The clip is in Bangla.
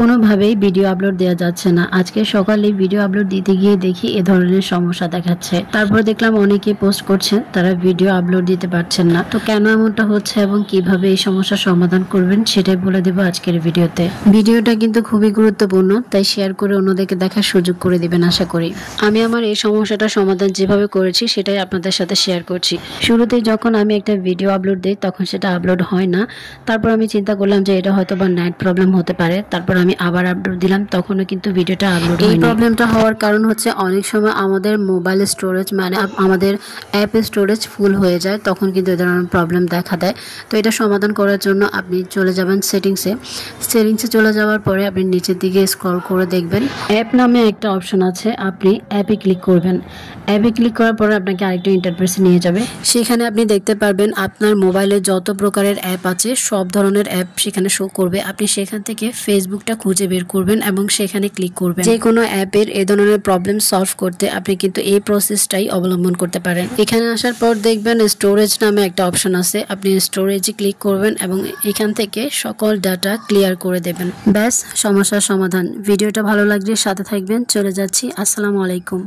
কোনোভাবেই ভিডিও আপলোড দেওয়া যাচ্ছে না। আজকে সকালে ভিডিও আপলোড দিতে গিয়ে দেখি এ ধরনের সমস্যা দেখাচ্ছে। তারপর দেখলাম অনেকে পোস্ট করছেন তারা ভিডিও আপলোড দিতে পারছেন না। তো কেন এমনটা হচ্ছে এবং কিভাবে এই সমস্যার সমাধান করবেন সেটাই বলে দেব আজকের ভিডিওতে। ভিডিওটা কিন্তু খুবই গুরুত্বপূর্ণ, তাই শেয়ার করে অন্যদেরকে দেখার সুযোগ করে দিবেন আশা করি। আমি আমার এই সমস্যাটার সমাধান যেভাবে করেছি সেটাই আপনাদের সাথে শেয়ার করছি। শুরুতেই যখন আমি একটা ভিডিও আপলোড দিই তখন সেটা আপলোড হয় না। তারপর আমি চিন্তা করলাম যে এটা হয়তো বা নেট প্রবলেম হতে পারে। তারপর আমি আবার আপলোড দিলাম, তখনও কিন্তু ভিডিওটা আপলোড হয়নি। এই প্রবলেমটা হওয়ার কারণ হচ্ছে অনেক সময় আমাদের মোবাইল স্টোরেজ মানে আমাদের অ্যাপ স্টোরেজ ফুল হয়ে যায়, তখন কিন্তু এই ধরনের প্রবলেম দেখা দেয়। তো এটা সমাধান করার জন্য আপনি চলে যাবেন সেটিংসে চলে যাওয়ার পরে আপনি নিচের দিকে স্ক্রল করে দেখবেন অ্যাপ নামে একটা অপশন আছে, আপনি অ্যাপে ক্লিক করবেন। অ্যাপে ক্লিক করার পরে আপনাকে আরেকটা ইন্টারফেসে নিয়ে যাবে। সেখানে আপনি দেখতে পারবেন আপনার মোবাইলে যত প্রকারের অ্যাপ আছে সব ধরনের অ্যাপ সেখানে শো করবে। আপনি সেখান থেকে ফেসবুকটা খুঁজে বের করবেন এবং সেখানে ক্লিক করবেন। যে কোনো অ্যাপের এই ধরনের প্রবলেম সলভ করতে আপনি কিন্তু এই প্রসেসটাই অবলম্বন করতে পারেন। এখানে আসার পর দেখবেন স্টোরেজ নামে একটা অপশন আছে, আপনি স্টোরেজে ক্লিক করবেন এবং এখান থেকে সকল ডাটা ক্লিয়ার করে দেবেন। ব্যাস, সমস্যার সমাধান। ভিডিওটা ভালো লাগলে সাথে থাকবেন। চলে যাচ্ছি। আসসালামু আলাইকুম।